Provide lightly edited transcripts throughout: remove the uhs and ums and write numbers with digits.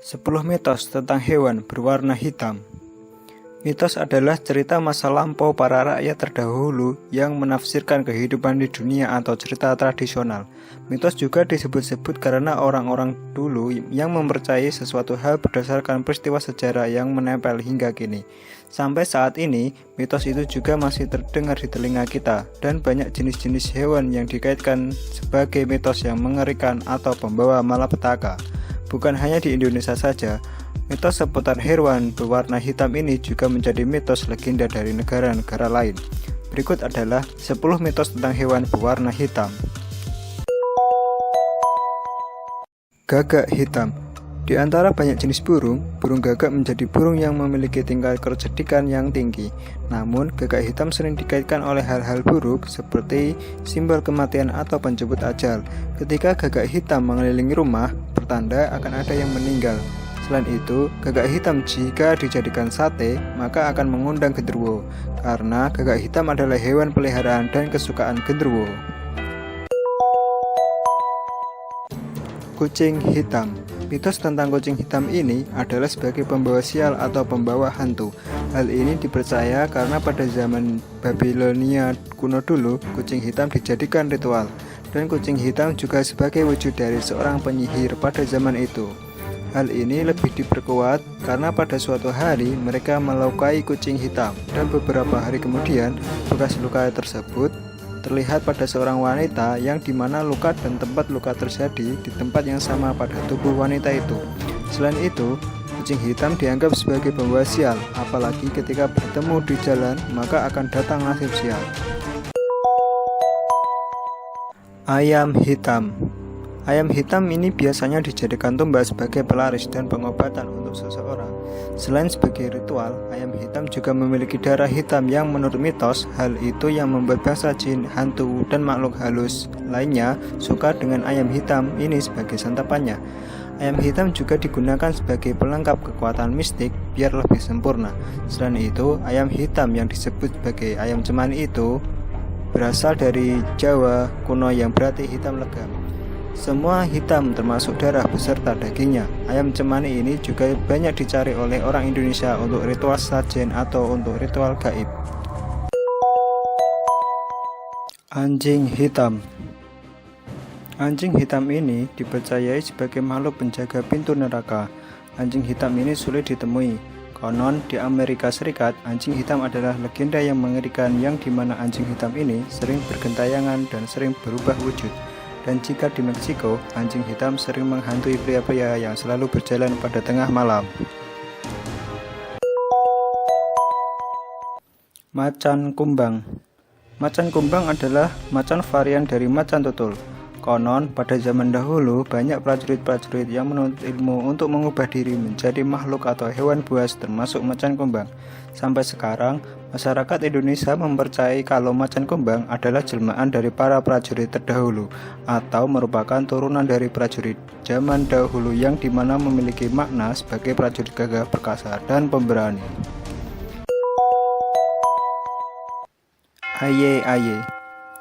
10 mitos tentang hewan berwarna hitam. Mitos adalah cerita masa lampau para rakyat terdahulu yang menafsirkan kehidupan di dunia atau cerita tradisional. Mitos juga disebut-sebut karena orang-orang dulu yang mempercayai sesuatu hal berdasarkan peristiwa sejarah yang menempel hingga kini. Sampai saat ini, mitos itu juga masih terdengar di telinga kita, dan banyak jenis-jenis hewan yang dikaitkan sebagai mitos yang mengerikan atau pembawa malapetaka. Bukan hanya di Indonesia saja, mitos seputar hewan berwarna hitam ini juga menjadi mitos legenda dari negara-negara lain. Berikut adalah 10 mitos tentang hewan berwarna hitam. Gagak hitam. Di antara banyak jenis burung gagak menjadi burung yang memiliki tingkat kecerdikan yang tinggi. Namun, gagak hitam sering dikaitkan oleh hal-hal buruk seperti simbol kematian atau penjemput ajal. Ketika gagak hitam mengelilingi rumah, pertanda akan ada yang meninggal. Selain itu, gagak hitam jika dijadikan sate, maka akan mengundang genderuwo, karena gagak hitam adalah hewan peliharaan dan kesukaan genderuwo. Kucing hitam. Mitos tentang kucing hitam ini adalah sebagai pembawa sial atau pembawa hantu. Hal ini dipercaya karena pada zaman Babilonia kuno dulu, kucing hitam dijadikan ritual, dan kucing hitam juga sebagai wujud dari seorang penyihir pada zaman itu. Hal ini lebih diperkuat karena pada suatu hari mereka melukai kucing hitam, dan beberapa hari kemudian bekas luka tersebut terlihat pada seorang wanita yang dimana luka dan tempat luka terjadi di tempat yang sama pada tubuh wanita itu. Selain itu, kucing hitam dianggap sebagai pembawa sial, apalagi ketika bertemu di jalan maka akan datang nasib sial. Ayam hitam. Ayam hitam ini biasanya dijadikan tumbal sebagai pelaris dan pengobatan untuk seseorang. Selain sebagai ritual, ayam hitam juga memiliki darah hitam yang menurut mitos, hal itu yang membuat bangsa jin, hantu, dan makhluk halus lainnya suka dengan ayam hitam ini sebagai santapannya. Ayam hitam juga digunakan sebagai pelengkap kekuatan mistik biar lebih sempurna. Selain itu, ayam hitam yang disebut sebagai ayam cemani itu berasal dari Jawa kuno yang berarti hitam legam. Semua hitam termasuk darah beserta dagingnya. Ayam cemani ini juga banyak dicari oleh orang Indonesia untuk ritual sajen atau untuk ritual gaib. Anjing hitam. Anjing hitam ini dipercayai sebagai makhluk penjaga pintu neraka. Anjing hitam ini sulit ditemui. Konon di Amerika Serikat, anjing hitam adalah legenda yang mengerikan yang dimana anjing hitam ini sering bergentayangan dan sering berubah wujud. Dan jika di Meksiko, anjing hitam sering menghantui pria-pria yang selalu berjalan pada tengah malam. Macan kumbang. Macan kumbang adalah macan varian dari macan tutul. Konon, pada zaman dahulu, banyak prajurit-prajurit yang menuntut ilmu untuk mengubah diri menjadi makhluk atau hewan buas termasuk macan kumbang. Sampai sekarang, masyarakat Indonesia mempercayai kalau macan kumbang adalah jelmaan dari para prajurit terdahulu atau merupakan turunan dari prajurit zaman dahulu yang dimana memiliki makna sebagai prajurit gagah perkasa dan pemberani. Aye-aye.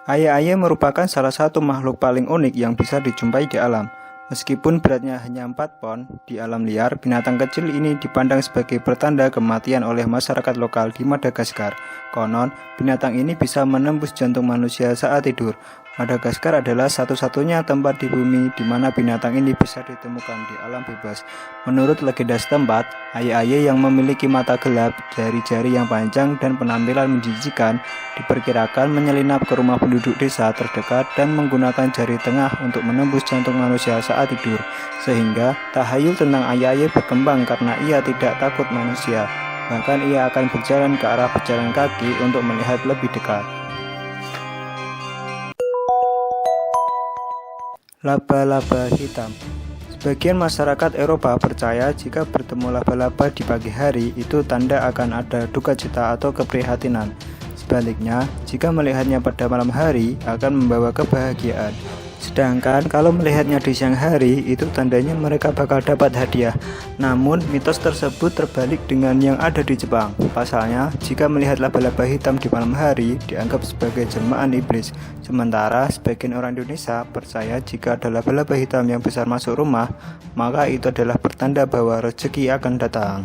Aye-aye merupakan salah satu makhluk paling unik yang bisa dijumpai di alam. Meskipun beratnya hanya 4 pon, di alam liar, binatang kecil ini dipandang sebagai pertanda kematian oleh masyarakat lokal di Madagaskar. Konon, binatang ini bisa menembus jantung manusia saat tidur. Madagaskar adalah satu-satunya tempat di bumi di mana binatang ini bisa ditemukan di alam bebas. Menurut legenda setempat, aye-aye yang memiliki mata gelap, jari-jari yang panjang, dan penampilan menjijikan diperkirakan menyelinap ke rumah penduduk desa terdekat dan menggunakan jari tengah untuk menembus jantung manusia saat tidur, sehingga tahayul tentang aye-aye berkembang karena ia tidak takut manusia. Bahkan ia akan berjalan ke arah pejalan kaki untuk melihat lebih dekat. Laba-laba hitam. Sebagian masyarakat Eropa percaya jika bertemu laba-laba di pagi hari itu tanda akan ada duka cita atau keprihatinan. Sebaliknya, jika melihatnya pada malam hari akan membawa kebahagiaan. Sedangkan kalau melihatnya di siang hari, itu tandanya mereka bakal dapat hadiah. Namun, mitos tersebut terbalik dengan yang ada di Jepang. Pasalnya, jika melihat laba-laba hitam di malam hari, dianggap sebagai jelmaan iblis. Sementara, sebagian orang Indonesia percaya jika ada laba-laba hitam yang besar masuk rumah, maka itu adalah pertanda bahwa rezeki akan datang.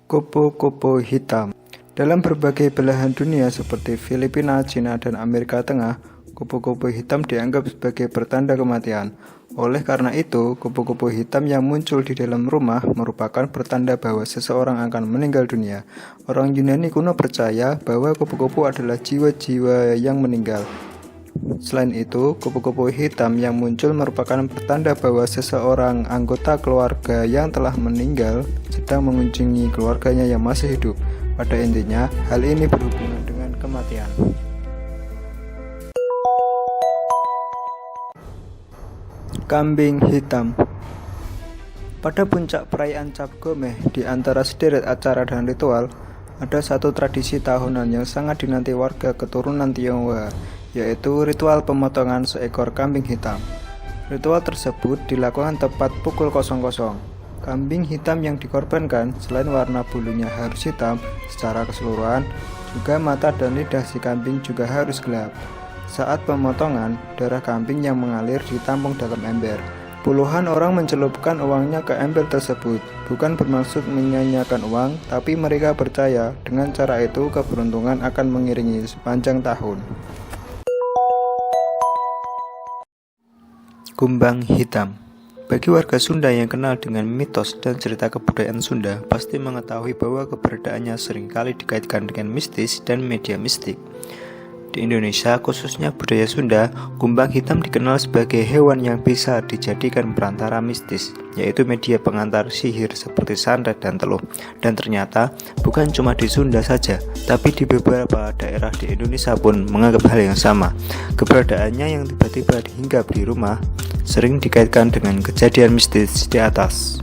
Kupu-kupu hitam. Dalam berbagai belahan dunia seperti Filipina, Cina, dan Amerika Tengah, kupu-kupu hitam dianggap sebagai pertanda kematian. Oleh karena itu, kupu-kupu hitam yang muncul di dalam rumah merupakan pertanda bahwa seseorang akan meninggal dunia. Orang Yunani kuno percaya bahwa kupu-kupu adalah jiwa-jiwa yang meninggal. Selain itu, kupu-kupu hitam yang muncul merupakan pertanda bahwa seseorang anggota keluarga yang telah meninggal sedang mengunjungi keluarganya yang masih hidup. Pada intinya, hal ini berhubungan dengan kematian. Kambing hitam. Pada puncak perayaan Cap Gomeh, di antara sederet acara dan ritual, ada satu tradisi tahunan yang sangat dinanti warga keturunan Tionghoa, yaitu ritual pemotongan seekor kambing hitam. Ritual tersebut dilakukan tepat pukul 00. Kambing hitam yang dikorbankan, selain warna bulunya harus hitam secara keseluruhan, juga mata dan lidah si kambing juga harus gelap. Saat pemotongan, darah kambing yang mengalir ditampung dalam ember. Puluhan orang mencelupkan uangnya ke ember tersebut, bukan bermaksud menyanyiakan uang, tapi mereka percaya dengan cara itu keberuntungan akan mengiringi sepanjang tahun. Kumbang hitam. Bagi warga Sunda yang kenal dengan mitos dan cerita kebudayaan Sunda, pasti mengetahui bahwa keberadaannya seringkali dikaitkan dengan mistis dan media mistik. Di Indonesia, khususnya budaya Sunda, kumbang hitam dikenal sebagai hewan yang bisa dijadikan perantara mistis, yaitu media pengantar sihir seperti santet dan teluh. Dan ternyata, bukan cuma di Sunda saja, tapi di beberapa daerah di Indonesia pun menganggap hal yang sama. Keberadaannya yang tiba-tiba dihinggap di rumah sering dikaitkan dengan kejadian mistis di atas.